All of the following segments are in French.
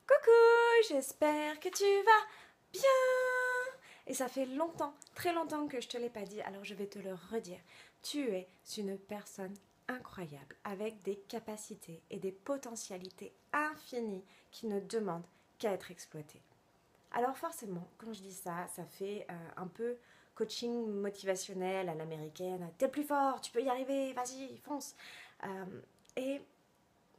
Coucou, j'espère que tu vas bien. Et ça fait longtemps, très longtemps que je te l'ai pas dit, alors je vais te le redire. Tu es une personne incroyable, avec des capacités et des potentialités infinies qui ne demandent qu'à être exploitées. Alors forcément, quand je dis ça, ça fait un peu coaching motivationnel à l'américaine. T'es plus fort, tu peux y arriver, vas-y, fonce. Et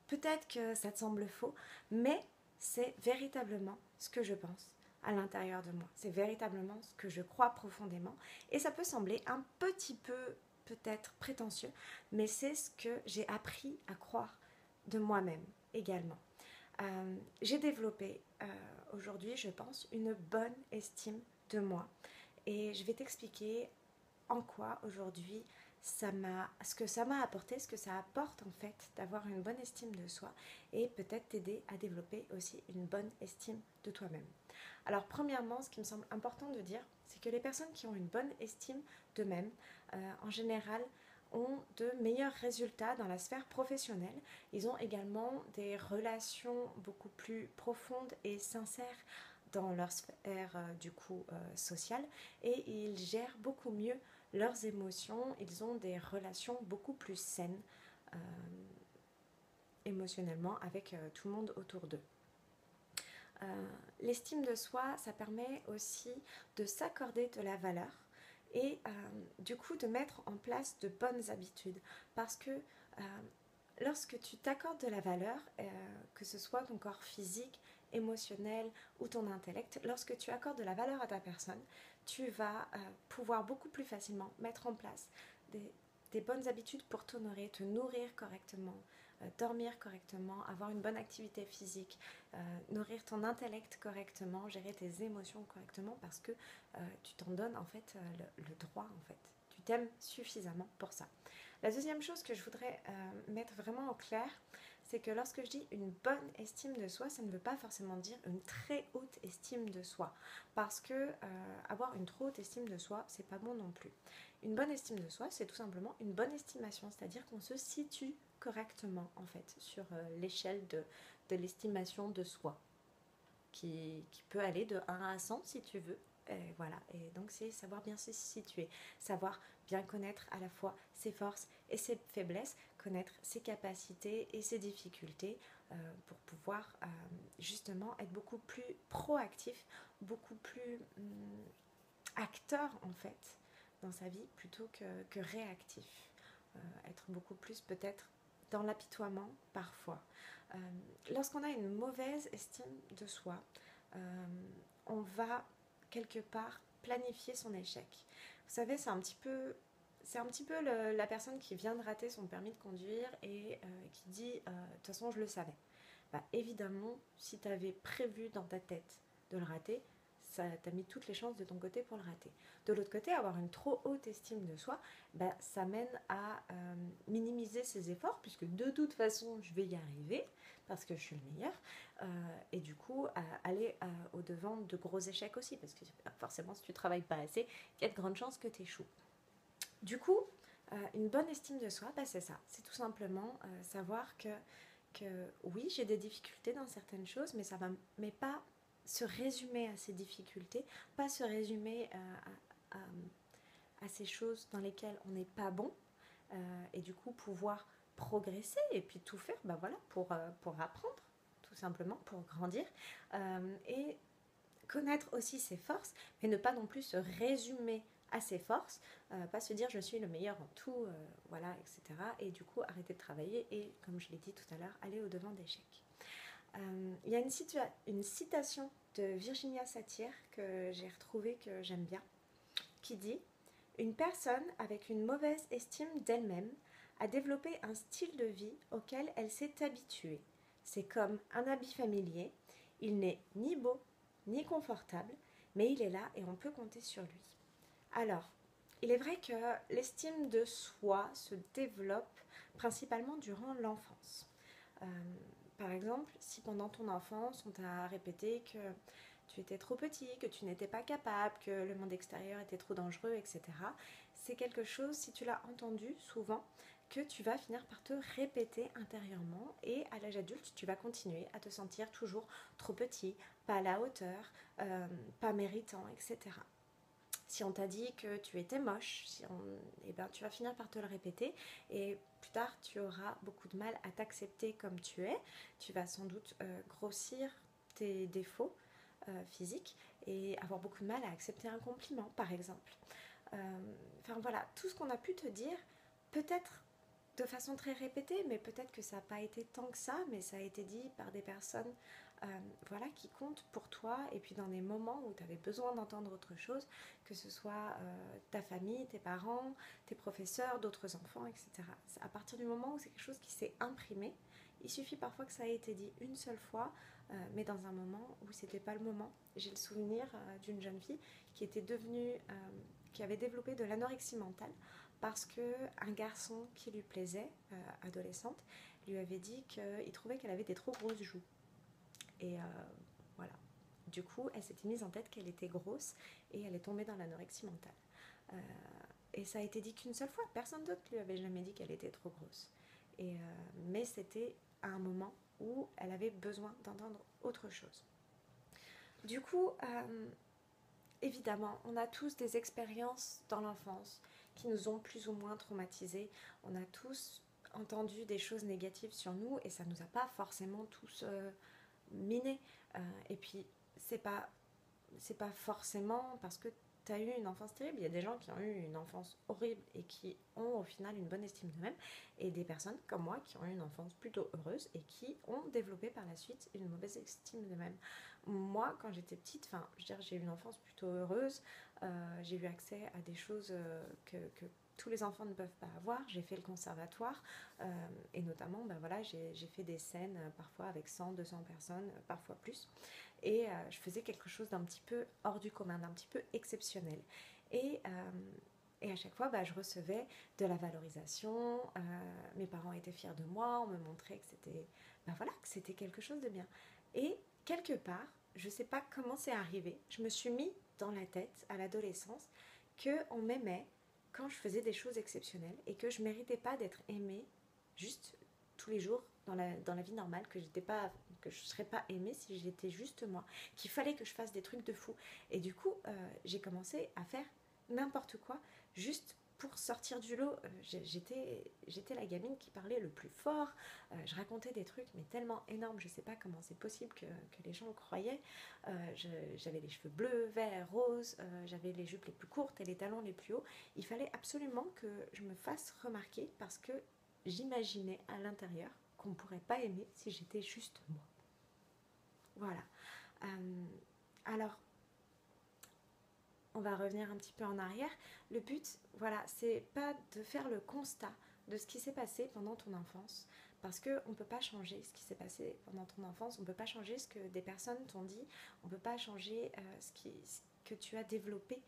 peut-être que ça te semble faux, mais c'est véritablement ce que je pense à l'intérieur de moi. C'est véritablement ce que je crois profondément. Et ça peut sembler un petit peu peut-être prétentieux, mais c'est ce que j'ai appris à croire de moi-même également. J'ai développé aujourd'hui, je pense, une bonne estime de moi. Et je vais t'expliquer en quoi aujourd'hui ce que ça m'a apporté, ce que ça apporte en fait d'avoir une bonne estime de soi et peut-être t'aider à développer aussi une bonne estime de toi-même. Alors premièrement, ce qui me semble important de dire, c'est que les personnes qui ont une bonne estime d'eux-mêmes, en général, ont de meilleurs résultats dans la sphère professionnelle. Ils ont également des relations beaucoup plus profondes et sincères dans leur sphère sociale, et ils gèrent beaucoup mieux leurs émotions, ils ont des relations beaucoup plus saines euh, émotionnellement avec tout le monde autour d'eux. L'estime de soi, ça permet aussi de s'accorder de la valeur et du coup de mettre en place de bonnes habitudes, parce que lorsque tu t'accordes de la valeur, que ce soit ton corps physique, émotionnel ou ton intellect, lorsque tu accordes de la valeur à ta personne, tu vas pouvoir beaucoup plus facilement mettre en place des bonnes habitudes pour t'honorer, te nourrir correctement, dormir correctement, avoir une bonne activité physique, nourrir ton intellect correctement, gérer tes émotions correctement, parce que tu t'en donnes en fait le droit en fait. Tu t'aimes suffisamment pour ça. La deuxième chose que je voudrais mettre vraiment au clair, c'est que lorsque je dis une bonne estime de soi, ça ne veut pas forcément dire une très haute estime de soi, parce que avoir une trop haute estime de soi, c'est pas bon non plus. Une bonne estime de soi, c'est tout simplement une bonne estimation, c'est-à-dire qu'on se situe correctement en fait sur l'échelle de l'estimation de soi, qui peut aller de 1 à 100 si tu veux. Et voilà, et donc c'est savoir bien se situer, savoir bien connaître à la fois ses forces et ses faiblesses, connaître ses capacités et ses difficultés pour pouvoir justement être beaucoup plus proactif, beaucoup plus acteur en fait dans sa vie plutôt que réactif. Être beaucoup plus peut-être dans l'apitoiement parfois. Lorsqu'on a une mauvaise estime de soi, on va quelque part planifier son échec. Vous savez, c'est un petit peu la personne qui vient de rater son permis de conduire et qui dit de toute façon je le savais. Bah, évidemment, si tu avais prévu dans ta tête de le rater, ça t'a mis toutes les chances de ton côté pour le rater. De l'autre côté, avoir une trop haute estime de soi, bah, ça mène à minimiser ses efforts, puisque de toute façon, je vais y arriver, parce que je suis le meilleur, et du coup, aller au-devant de gros échecs aussi, parce que forcément, si tu ne travailles pas assez, il y a de grandes chances que tu échoues. Du coup, une bonne estime de soi, bah, c'est ça. C'est tout simplement savoir que oui, j'ai des difficultés dans certaines choses, mais ça va, mais pas se résumer à ces difficultés, pas se résumer à ces choses dans lesquelles on n'est pas bon, et du coup pouvoir progresser et puis tout faire bah voilà, pour apprendre, tout simplement, pour grandir, et connaître aussi ses forces, mais ne pas non plus se résumer à ses forces, pas se dire je suis le meilleur en tout, voilà, etc. Et du coup arrêter de travailler et, comme je l'ai dit tout à l'heure, aller au-devant d'échecs. Il y a une citation de Virginia Satir que j'ai retrouvée, que j'aime bien, qui dit: une personne avec une mauvaise estime d'elle-même a développé un style de vie auquel elle s'est habituée. C'est comme un habit familier, il n'est ni beau ni confortable, mais il est là et on peut compter sur lui. Alors, il est vrai que l'estime de soi se développe principalement durant l'enfance. Euh, Par exemple, si pendant ton enfance, on t'a répété que tu étais trop petit, que tu n'étais pas capable, que le monde extérieur était trop dangereux, etc., c'est quelque chose, si tu l'as entendu souvent, que tu vas finir par te répéter intérieurement, et à l'âge adulte, tu vas continuer à te sentir toujours trop petit, pas à la hauteur, pas méritant, etc. Si on t'a dit que tu étais moche, eh ben, tu vas finir par te le répéter, et plus tard tu auras beaucoup de mal à t'accepter comme tu es. Tu vas sans doute grossir tes défauts physiques et avoir beaucoup de mal à accepter un compliment, par exemple. Enfin voilà, tout ce qu'on a pu te dire, peut-être de façon très répétée, mais peut-être que ça n'a pas été tant que ça, mais ça a été dit par des personnes voilà, qui comptent pour toi, et puis dans des moments où tu avais besoin d'entendre autre chose, que ce soit ta famille, tes parents, tes professeurs, d'autres enfants, etc. À partir du moment où c'est quelque chose qui s'est imprimé, il suffit parfois que ça ait été dit une seule fois, mais dans un moment où c'était pas le moment. J'ai le souvenir d'une jeune fille qui était devenue, qui avait développé de l'anorexie mentale, parce qu'un garçon qui lui plaisait, adolescente, lui avait dit qu'il trouvait qu'elle avait des trop grosses joues. Et voilà. Du coup, elle s'était mise en tête qu'elle était grosse, et elle est tombée dans l'anorexie mentale. Euh, et ça a été dit qu'une seule fois. Personne d'autre lui avait jamais dit qu'elle était trop grosse. Mais c'était à un moment où elle avait besoin d'entendre autre chose. Du coup, évidemment, on a tous des expériences dans l'enfance qui nous ont plus ou moins traumatisés. On a tous entendu des choses négatives sur nous, et ça ne nous a pas forcément tous minés. Et puis, c'est pas forcément parce que tu as eu une enfance terrible. Il y a des gens qui ont eu une enfance horrible et qui ont au final une bonne estime d'eux-mêmes, et des personnes comme moi qui ont eu une enfance plutôt heureuse et qui ont développé par la suite une mauvaise estime d'eux-mêmes. Moi, quand j'étais petite, j'ai eu une enfance plutôt heureuse. J'ai eu accès à des choses que tous les enfants ne peuvent pas avoir. J'ai fait le conservatoire, et notamment voilà, j'ai fait des scènes parfois avec 100, 200 personnes, parfois plus. Et je faisais quelque chose d'un petit peu hors du commun, d'un petit peu exceptionnel. Et, et à chaque fois, je recevais de la valorisation, mes parents étaient fiers de moi, on me montrait que c'était voilà, que c'était quelque chose de bien. Et quelque part, je ne sais pas comment c'est arrivé, je me suis mis dans la tête à l'adolescence qu'on m'aimait quand je faisais des choses exceptionnelles, et que je ne méritais pas d'être aimée juste tous les jours dans la vie normale, que je ne serais pas aimée si j'étais juste moi, qu'il fallait que je fasse des trucs de fou. Et du coup, j'ai commencé à faire n'importe quoi, juste pour sortir du lot. J'étais la gamine qui parlait le plus fort, je racontais des trucs mais tellement énormes, je sais pas comment c'est possible que les gens le croyaient. J'avais les cheveux bleus, verts, roses, j'avais les jupes les plus courtes et les talons les plus hauts. Il fallait absolument que je me fasse remarquer, parce que j'imaginais à l'intérieur qu'on ne pourrait pas aimer si j'étais juste moi. Voilà. Alors, on va revenir un petit peu en arrière. Le but, voilà, c'est pas de faire le constat de ce qui s'est passé pendant ton enfance, parce qu'on ne peut pas changer ce qui s'est passé pendant ton enfance, on ne peut pas changer ce que des personnes t'ont dit, on ne peut pas changer ce que tu as développé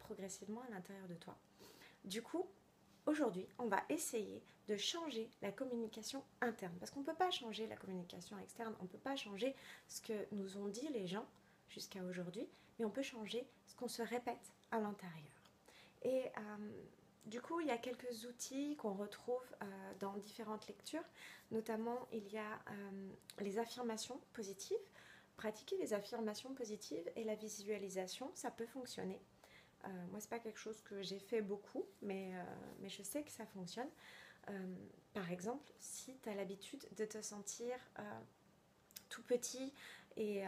progressivement à l'intérieur de toi. Du coup, aujourd'hui, on va essayer de changer la communication interne, parce qu'on ne peut pas changer la communication externe, on ne peut pas changer ce que nous ont dit les gens jusqu'à aujourd'hui, mais on peut changer ce qu'on se répète à l'intérieur. Et du coup, il y a quelques outils qu'on retrouve dans différentes lectures, notamment il y a les affirmations positives. Pratiquer les affirmations positives et la visualisation, ça peut fonctionner. Moi, c'est pas quelque chose que j'ai fait beaucoup, mais je sais que ça fonctionne. Par exemple, si tu as l'habitude de te sentir tout petit et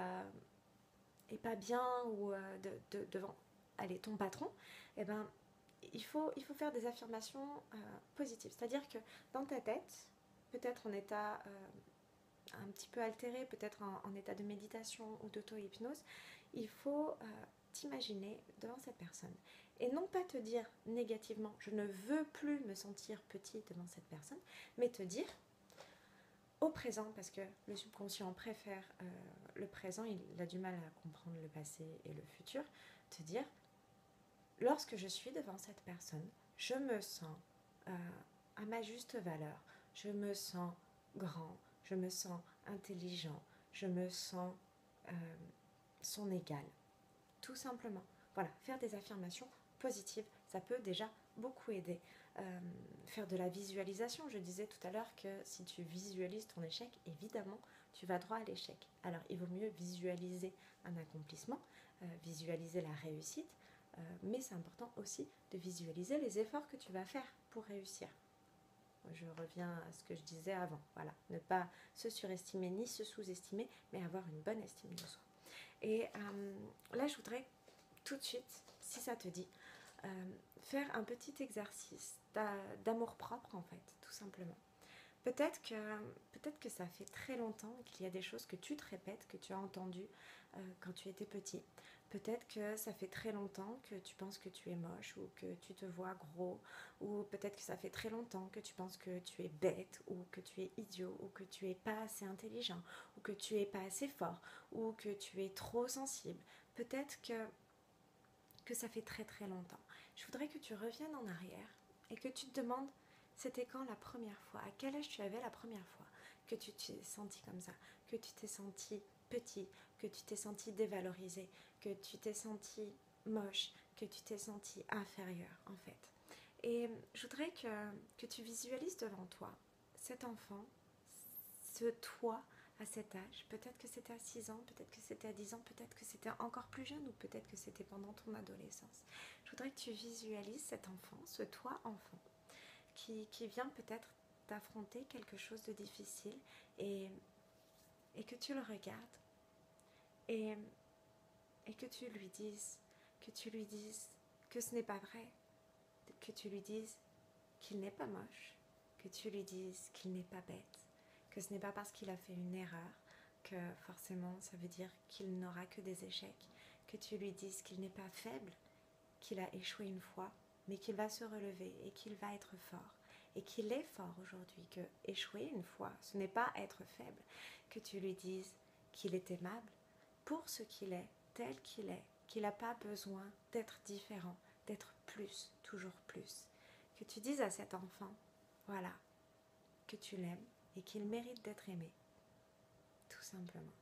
pas bien, ou devant ton patron, eh ben, il faut faire des affirmations positives. C'est-à-dire que dans ta tête, peut-être en état un petit peu altéré, peut-être en état de méditation ou d'auto-hypnose, il faut t'imaginer devant cette personne. Et non pas te dire négativement, je ne veux plus me sentir petit devant cette personne, mais te dire au présent, parce que le subconscient préfère le présent, il a du mal à comprendre le passé et le futur, te dire, lorsque je suis devant cette personne, je me sens à ma juste valeur, je me sens grand, je me sens intelligent, je me sens son égal. Tout simplement. Voilà, faire des affirmations positives, ça peut déjà beaucoup aider faire de la visualisation. Je disais tout à l'heure que si tu visualises ton échec, évidemment, tu vas droit à l'échec. Alors, il vaut mieux visualiser un accomplissement, visualiser la réussite, mais c'est important aussi de visualiser les efforts que tu vas faire pour réussir. Je reviens à ce que je disais avant. Voilà, ne pas se surestimer ni se sous-estimer, mais avoir une bonne estime de soi. Et là, je voudrais tout de suite, si ça te dit, faire un petit exercice d'amour-propre, en fait, tout simplement. Peut-être que ça fait très longtemps qu'il y a des choses que tu te répètes, que tu as entendues quand tu étais petit. Peut-être que ça fait très longtemps que tu penses que tu es moche ou que tu te vois gros. Ou peut-être que ça fait très longtemps que tu penses que tu es bête ou que tu es idiot ou que tu es pas assez intelligent ou que tu es pas assez fort ou que tu es trop sensible. Peut-être que ça fait très très longtemps. Je voudrais que tu reviennes en arrière et que tu te demandes c'était quand la première fois, à quel âge tu avais la première fois que tu t'es senti comme ça, que tu t'es senti petit, que tu t'es senti dévalorisé, que tu t'es senti moche, que tu t'es senti inférieur en fait. Et je voudrais que tu visualises devant toi cet enfant, ce toi à cet âge. Peut-être que c'était à 6 ans, peut-être que c'était à 10 ans, peut-être que c'était encore plus jeune ou peut-être que c'était pendant ton adolescence. Je voudrais que tu visualises cet enfant, ce toi enfant, qui vient peut-être d'affronter quelque chose de difficile et que tu le regardes et que tu lui dises que ce n'est pas vrai, que tu lui dises qu'il n'est pas moche, que tu lui dises qu'il n'est pas bête, que ce n'est pas parce qu'il a fait une erreur que forcément ça veut dire qu'il n'aura que des échecs, que tu lui dises qu'il n'est pas faible, qu'il a échoué une fois, mais qu'il va se relever et qu'il va être fort. Et qu'il est fort aujourd'hui, que échouer une fois, ce n'est pas être faible, que tu lui dises qu'il est aimable pour ce qu'il est, tel qu'il n'a pas besoin d'être différent, d'être plus, toujours plus. Que tu dises à cet enfant, voilà, que tu l'aimes et qu'il mérite d'être aimé, tout simplement.